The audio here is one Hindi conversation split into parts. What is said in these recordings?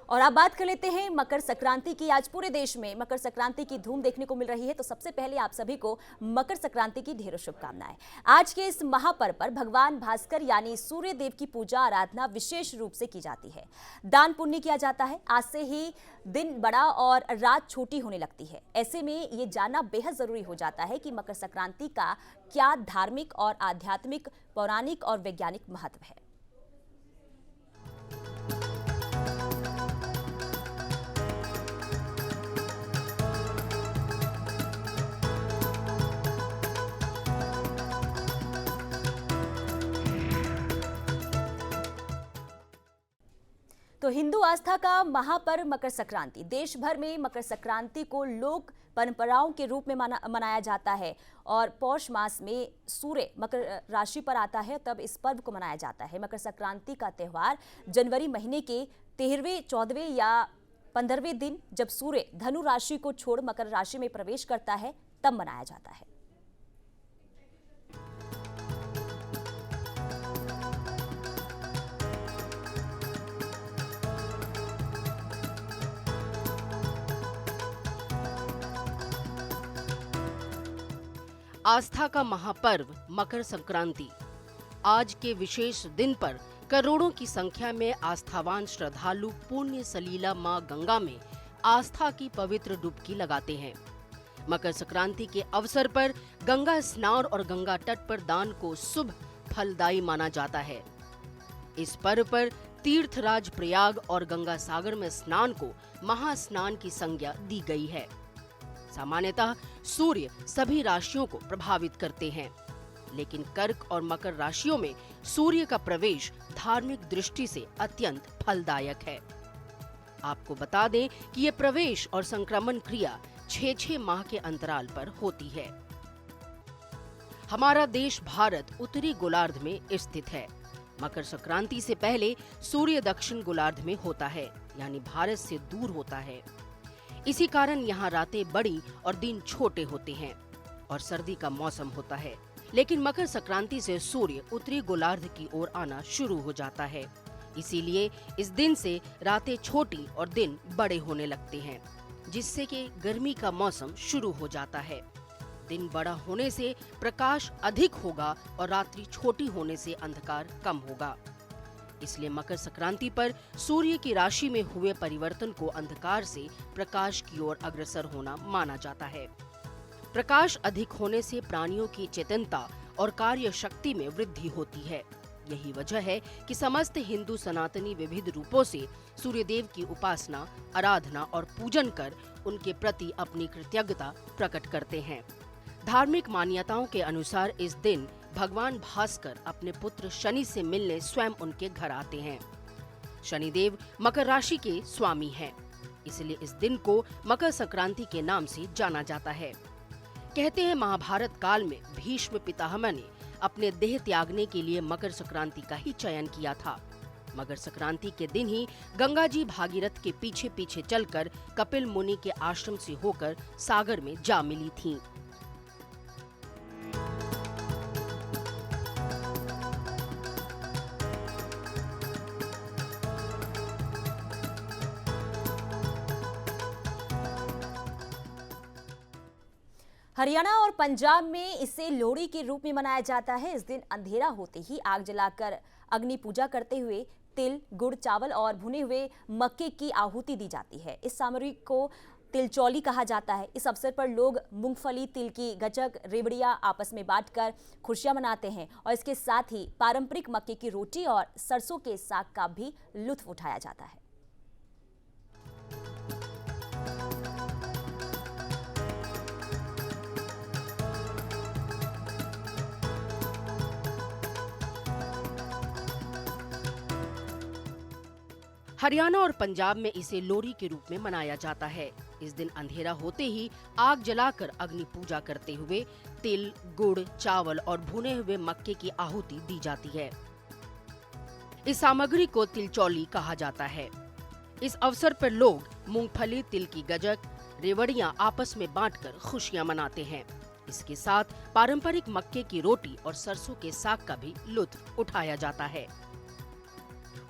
और अब बात कर लेते हैं मकर संक्रांति की। आज पूरे देश में मकर संक्रांति की धूम देखने को मिल रही है। तो सबसे पहले आप सभी को मकर संक्रांति की ढेरों शुभकामनाएं। आज के इस महापर्व पर भगवान भास्कर यानी सूर्य देव की पूजा आराधना विशेष रूप से की जाती है। दान पुण्य किया जाता है। आज से ही दिन बड़ा और रात छोटी होने लगती है। ऐसे में ये जानना बेहद जरूरी हो जाता है कि मकर संक्रांति का क्या धार्मिक और आध्यात्मिक, पौराणिक और वैज्ञानिक महत्व है। तो हिंदू आस्था का महापर्व मकर संक्रांति। देश भर में मकर संक्रांति को लोक परंपराओं के रूप में मनाया जाता है और पौष मास में सूर्य मकर राशि पर आता है, तब इस पर्व को मनाया जाता है। मकर संक्रांति का त्यौहार जनवरी महीने के 13वें, 14वें या 15वें दिन जब सूर्य धनु राशि को छोड़ मकर राशि में प्रवेश करता है तब मनाया जाता है। आस्था का महापर्व मकर संक्रांति। आज के विशेष दिन पर करोड़ों की संख्या में आस्थावान श्रद्धालु पुण्य सलीला मां गंगा में आस्था की पवित्र डुबकी लगाते हैं। मकर संक्रांति के अवसर पर गंगा स्नान और गंगा तट पर दान को शुभ फलदायी माना जाता है। इस पर्व पर तीर्थराज प्रयाग और गंगा सागर में स्नान को महास्नान की संज्ञा दी गई है। सामान्यतः सूर्य सभी राशियों को प्रभावित करते हैं, लेकिन कर्क और मकर राशियों में सूर्य का प्रवेश धार्मिक दृष्टि से अत्यंत फलदायक है। आपको बता दें कि ये प्रवेश और संक्रमण क्रिया 6-6 माह के अंतराल पर होती है। हमारा देश भारत उत्तरी गोलार्ध में स्थित है। मकर संक्रांति से पहले सूर्य दक्षिण गोलार्ध में होता है, यानी भारत से दूर होता है। इसी कारण यहाँ रातें बड़ी और दिन छोटे होते हैं और सर्दी का मौसम होता है। लेकिन मकर संक्रांति से सूर्य उत्तरी गोलार्ध की ओर आना शुरू हो जाता है। इसीलिए इस दिन से रातें छोटी और दिन बड़े होने लगते हैं, जिससे कि गर्मी का मौसम शुरू हो जाता है। दिन बड़ा होने से प्रकाश अधिक होगा और रात्रि छोटी होने से अंधकार कम होगा। इसलिए मकर संक्रांति पर सूर्य की राशि में हुए परिवर्तन को अंधकार से प्रकाश की ओर अग्रसर होना माना जाता है। प्रकाश अधिक होने से प्राणियों की चेतनता और कार्य शक्ति में वृद्धि होती है। यही वजह है कि समस्त हिंदू सनातनी विविध रूपों से सूर्यदेव की उपासना, आराधना और पूजन कर उनके प्रति अपनी कृतज्ञता प्रकट करते हैं। धार्मिक मान्यताओं के अनुसार इस दिन भगवान भास्कर अपने पुत्र शनि से मिलने स्वयं उनके घर आते हैं। शनिदेव मकर राशि के स्वामी हैं, इसलिए इस दिन को मकर संक्रांति के नाम से जाना जाता है। कहते हैं महाभारत काल में भीष्म पितामह ने अपने देह त्यागने के लिए मकर संक्रांति का ही चयन किया था। मकर संक्रांति के दिन ही गंगा जी भागीरथ के पीछे पीछे चलकर कपिल मुनि के आश्रम से होकर सागर में जा मिली थीं। हरियाणा और पंजाब में इसे लोहड़ी के रूप में मनाया जाता है। इस दिन अंधेरा होते ही आग जलाकर अग्नि पूजा करते हुए तिल, गुड़, चावल और भुने हुए मक्के की आहुति दी जाती है। इस सामग्री को तिलचौली कहा जाता है। इस अवसर पर लोग मूंगफली, तिल की गचक, रेवड़ियां आपस में बांटकर खुशियां मनाते हैं और इसके साथ ही पारंपरिक मक्के की रोटी और सरसों के साग का भी लुत्फ उठाया जाता है। हरियाणा और पंजाब में इसे लोहड़ी के रूप में मनाया जाता है। इस दिन अंधेरा होते ही आग जलाकर अग्नि पूजा करते हुए तिल, गुड़, चावल और भुने हुए मक्के की आहुति दी जाती है। इस सामग्री को तिलचौली कहा जाता है। इस अवसर पर लोग मूंगफली, तिल की गजक, रेवड़ियां आपस में बांटकर खुशियां मनाते हैं। इसके साथ पारंपरिक मक्के की रोटी और सरसों के साग का भी लुत्फ उठाया जाता है।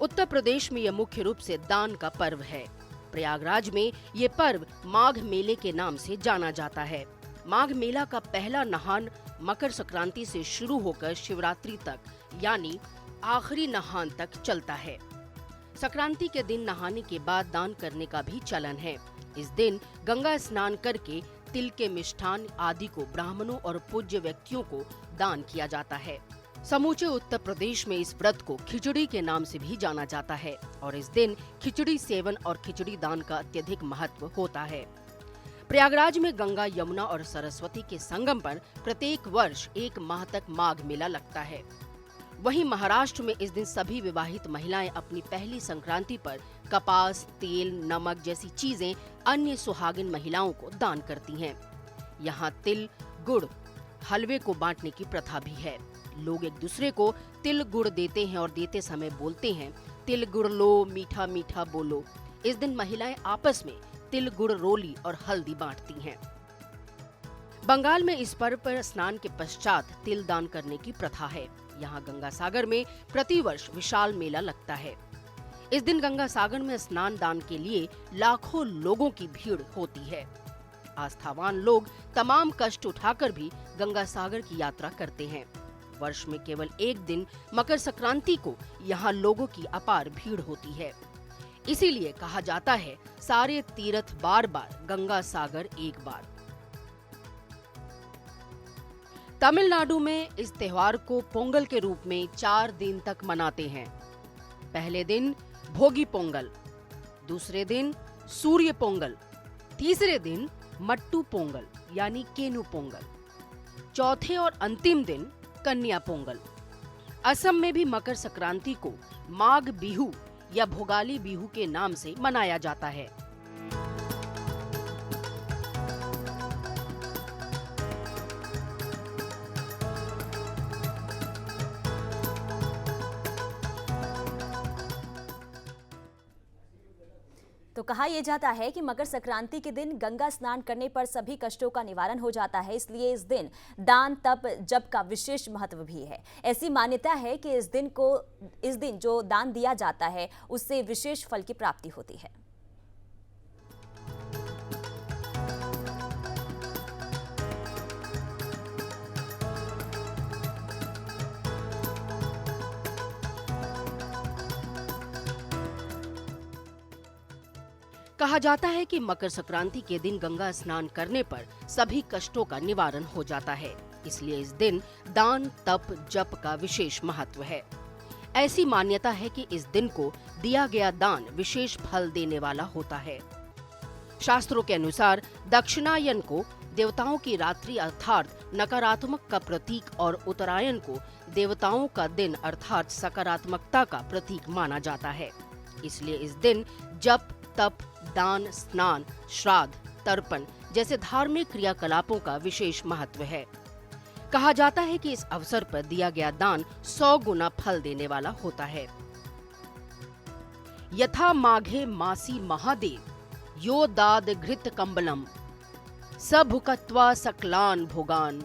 उत्तर प्रदेश में यह मुख्य रूप से दान का पर्व है। प्रयागराज में ये पर्व माघ मेले के नाम से जाना जाता है। माघ मेला का पहला नहान मकर संक्रांति से शुरू होकर शिवरात्रि तक यानी आखिरी नहान तक चलता है। संक्रांति के दिन नहाने के बाद दान करने का भी चलन है। इस दिन गंगा स्नान करके तिल के मिष्ठान आदि को ब्राह्मणों और पूज्य व्यक्तियों को दान किया जाता है। समूचे उत्तर प्रदेश में इस व्रत को खिचड़ी के नाम से भी जाना जाता है और इस दिन खिचड़ी सेवन और खिचड़ी दान का अत्यधिक महत्व होता है। प्रयागराज में गंगा, यमुना और सरस्वती के संगम पर प्रत्येक वर्ष 1 माह तक माघ मेला लगता है। वहीं महाराष्ट्र में इस दिन सभी विवाहित महिलाएं अपनी पहली संक्रांति पर कपास, तेल, नमक जैसी चीजें अन्य सुहागिन महिलाओं को दान करती हैं। यहाँ तिल, गुड़, हलवे को बांटने की प्रथा भी है। लोग एक दूसरे को तिल गुड़ देते हैं और देते समय बोलते हैं, तिल गुड़ लो, मीठा मीठा बोलो। इस दिन महिलाएं आपस में तिल गुड़ रोली और हल्दी बांटती हैं। बंगाल में इस पर्व पर स्नान के पश्चात तिल दान करने की प्रथा है। यहाँ गंगा सागर में प्रतिवर्ष विशाल मेला लगता है। इस दिन गंगा सागर में स्नान दान के लिए लाखों लोगों की भीड़ होती है। आस्थावान लोग तमाम कष्ट उठाकर भी गंगा सागर की यात्रा करते हैं। वर्ष में केवल एक दिन मकर संक्रांति को यहाँ लोगों की अपार भीड़ होती है। इसीलिए कहा जाता है, सारे तीर्थ बार बार, गंगा सागर एक बार। तमिलनाडु में इस त्योहार को पोंगल के रूप में 4 दिन तक मनाते हैं। पहले दिन भोगी पोंगल, दूसरे दिन सूर्य पोंगल, तीसरे दिन मट्टू पोंगल यानी केनु पोंगल, चौथे और अंतिम दिन कन्या पोंगल। असम में भी मकर संक्रांति को माघ बिहू या भोगाली बिहू के नाम से मनाया जाता है। तो कहा यह जाता है कि मकर संक्रांति के दिन गंगा स्नान करने पर सभी कष्टों का निवारण हो जाता है, इसलिए इस दिन दान, तप, जप का विशेष महत्व भी है। ऐसी मान्यता है कि इस दिन जो दान दिया जाता है उससे विशेष फल की प्राप्ति होती है। कहा जाता है कि मकर संक्रांति के दिन गंगा स्नान करने पर सभी कष्टों का निवारण हो जाता है, इसलिए इस दिन दान, तप, जप का विशेष महत्व है। ऐसी मान्यता है कि इस दिन को दिया गया दान विशेष फल देने वाला होता है। शास्त्रों के अनुसार दक्षिणायन को देवताओं की रात्रि अर्थात नकारात्मक का प्रतीक और उत्तरायण को देवताओं का दिन अर्थात सकारात्मकता का प्रतीक माना जाता है। इसलिए इस दिन जप, तप, दान, स्नान, श्राद्ध, तर्पण जैसे धार्मिक क्रियाकलापों का विशेष महत्व है। कहा जाता है कि इस अवसर पर दिया गया दान 100 गुना फल देने वाला होता है। यथा माघे मासी महादेव, यो दाद घृत कंबलम, सबुकत्वा सकलान भोगान,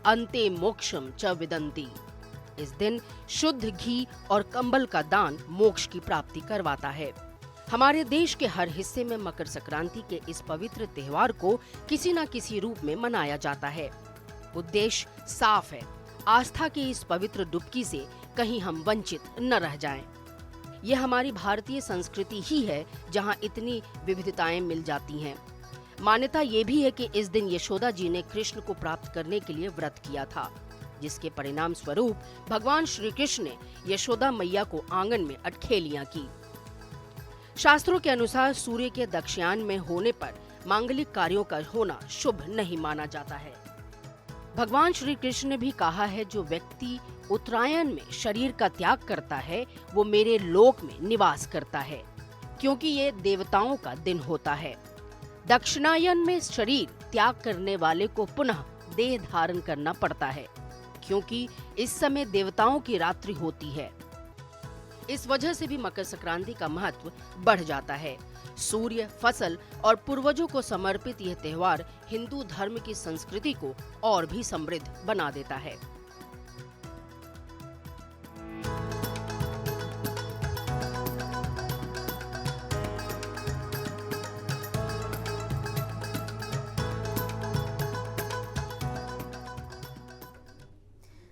अंते मोक्षम च विदंती। इस दिन शुद्ध घी और कंबल का दान मोक्ष की प्राप्ति करवाता है। हमारे देश के हर हिस्से में मकर संक्रांति के इस पवित्र त्योहार को किसी न किसी रूप में मनाया जाता है। उद्देश्य साफ है, आस्था की इस पवित्र डुबकी से कहीं हम वंचित न रह जाएं। यह हमारी भारतीय संस्कृति ही है जहां इतनी विविधताएं मिल जाती हैं। मान्यता ये भी है कि इस दिन यशोदा जी ने कृष्ण को प्राप्त करने के लिए व्रत किया था, जिसके परिणाम स्वरूप भगवान श्री कृष्ण ने यशोदा मैया को आंगन में अटखेलियां की। शास्त्रों के अनुसार सूर्य के दक्षिणायन में होने पर मांगलिक कार्यों का होना शुभ नहीं माना जाता है। भगवान श्री कृष्ण ने भी कहा है, जो व्यक्ति उत्तरायण में शरीर का त्याग करता है वो मेरे लोक में निवास करता है, क्योंकि ये देवताओं का दिन होता है। दक्षिणायन में शरीर त्याग करने वाले को पुनः देह धारण करना पड़ता है, क्योंकि इस समय देवताओं की रात्रि होती है। इस वजह से भी मकर संक्रांति का महत्व बढ़ जाता है। सूर्य, फसल और पूर्वजों को समर्पित यह त्योहार हिंदू धर्म की संस्कृति को और भी समृद्ध बना देता है।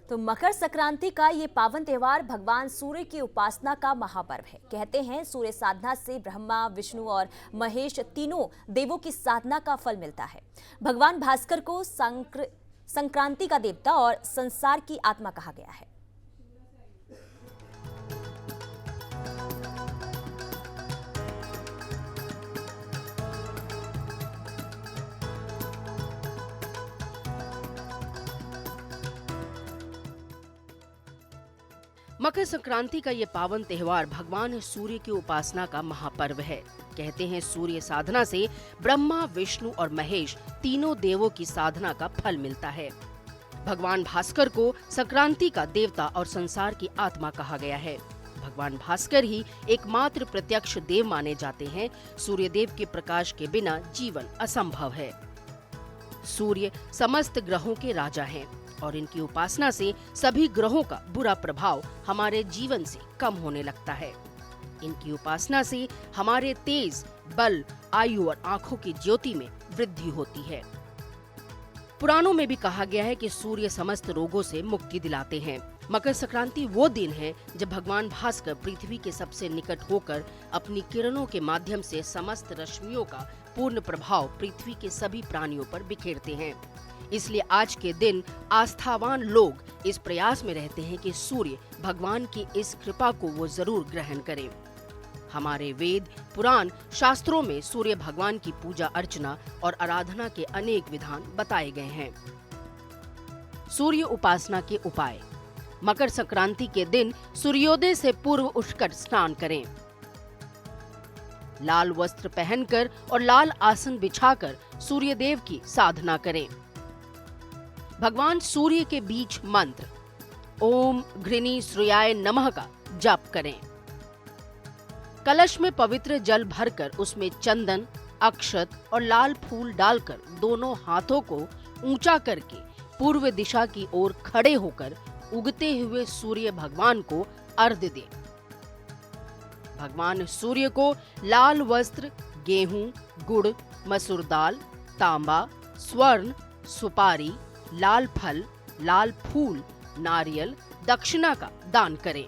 तो मकर संक्रांति का ये पावन त्योहार भगवान सूर्य की उपासना का महापर्व है। कहते हैं सूर्य साधना से ब्रह्मा, विष्णु और महेश तीनों देवों की साधना का फल मिलता है। भगवान भास्कर को संक्रांति का देवता और संसार की आत्मा कहा गया है। मकर संक्रांति का ये पावन त्योहार भगवान सूर्य की उपासना का महापर्व है। कहते हैं सूर्य साधना से ब्रह्मा, विष्णु और महेश तीनों देवों की साधना का फल मिलता है। भगवान भास्कर को संक्रांति का देवता और संसार की आत्मा कहा गया है। भगवान भास्कर ही एकमात्र प्रत्यक्ष देव माने जाते हैं। सूर्य देव के प्रकाश के बिना जीवन असंभव है। सूर्य समस्त ग्रहों के राजा हैं और इनकी उपासना से सभी ग्रहों का बुरा प्रभाव हमारे जीवन से कम होने लगता है। इनकी उपासना से हमारे तेज, बल, आयु और आंखों की ज्योति में वृद्धि होती है। पुराणों में भी कहा गया है कि सूर्य समस्त रोगों से मुक्ति दिलाते हैं। मकर संक्रांति वो दिन है जब भगवान भास्कर पृथ्वी के सबसे निकट होकर अपनी किरणों के माध्यम से समस्त रश्मियों का पूर्ण प्रभाव पृथ्वी के सभी प्राणियों पर बिखेरते हैं। इसलिए आज के दिन आस्थावान लोग इस प्रयास में रहते हैं कि सूर्य भगवान की इस कृपा को वो जरूर ग्रहण करें। हमारे वेद, पुराण, शास्त्रों में सूर्य भगवान की पूजा अर्चना और आराधना के अनेक विधान बताए गए हैं। सूर्य उपासना के उपाय। मकर संक्रांति के दिन सूर्योदय से पूर्व उठकर स्नान करें। लाल वस्त्र पहनकर और लाल आसन बिछाकर सूर्य देव की साधना करें। भगवान सूर्य के बीच मंत्र ओम घृणी सूर्याय नमः का जाप करें। कलश में पवित्र जल भरकर उसमें चंदन, अक्षत और लाल फूल डालकर दोनों हाथों को ऊंचा करके पूर्व दिशा की ओर खड़े होकर उगते हुए सूर्य भगवान को अर्घ्य दें। भगवान सूर्य को लाल वस्त्र, गेहूं, गुड़, मसूर दाल, तांबा, स्वर्ण, सुपारी, लाल फल, लाल फूल, नारियल, दक्षिणा का दान करें।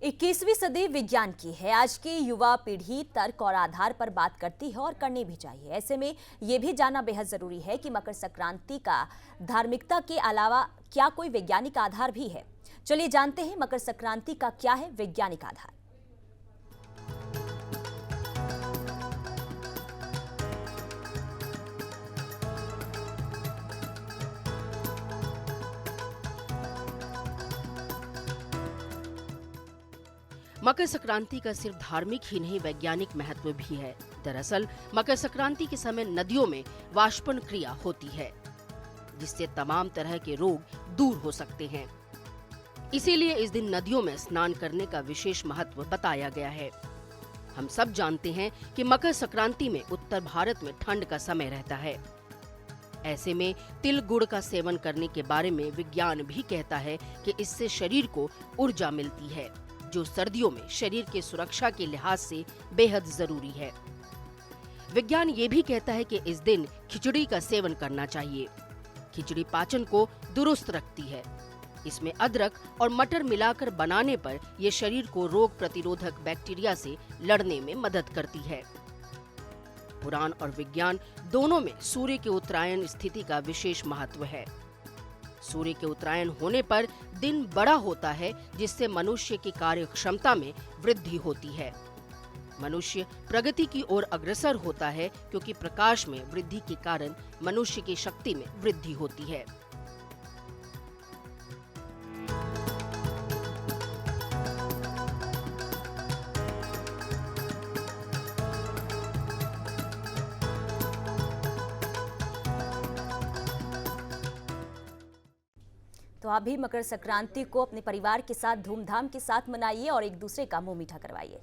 इक्कीसवीं सदी विज्ञान की है। आज की युवा पीढ़ी तर्क और आधार पर बात करती है और करनी भी चाहिए। ऐसे में ये भी जानना बेहद जरूरी है कि मकर संक्रांति का धार्मिकता के अलावा क्या कोई वैज्ञानिक आधार भी है। चलिए जानते हैं मकर संक्रांति का क्या है वैज्ञानिक आधार। मकर संक्रांति का सिर्फ धार्मिक ही नहीं वैज्ञानिक महत्व भी है। दरअसल मकर संक्रांति के समय नदियों में वाष्पन क्रिया होती है, जिससे तमाम तरह के रोग दूर हो सकते हैं। इसीलिए इस दिन नदियों में स्नान करने का विशेष महत्व बताया गया है। हम सब जानते हैं कि मकर संक्रांति में उत्तर भारत में ठंड का समय रहता है। ऐसे में तिल गुड़ का सेवन करने के बारे में विज्ञान भी कहता है कि इससे शरीर को ऊर्जा मिलती है, जो सर्दियों में शरीर के सुरक्षा के लिहाज से बेहद जरूरी है। विज्ञान ये भी कहता है कि इस दिन खिचड़ी का सेवन करना चाहिए। खिचड़ी पाचन को दुरुस्त रखती है। इसमें अदरक और मटर मिलाकर बनाने पर यह शरीर को रोग प्रतिरोधक बैक्टीरिया से लड़ने में मदद करती है। पुराण और विज्ञान दोनों में सूर्य के उत्तरायण स्थिति का विशेष महत्व है। सूर्य के उत्तरायण होने पर दिन बड़ा होता है, जिससे मनुष्य की कार्य क्षमता में वृद्धि होती है। मनुष्य प्रगति की ओर अग्रसर होता है, क्योंकि प्रकाश में वृद्धि के कारण मनुष्य की शक्ति में वृद्धि होती है। तो आप भी मकर संक्रांति को अपने परिवार के साथ धूमधाम के साथ मनाइए और एक दूसरे का मुंह मीठा करवाइए।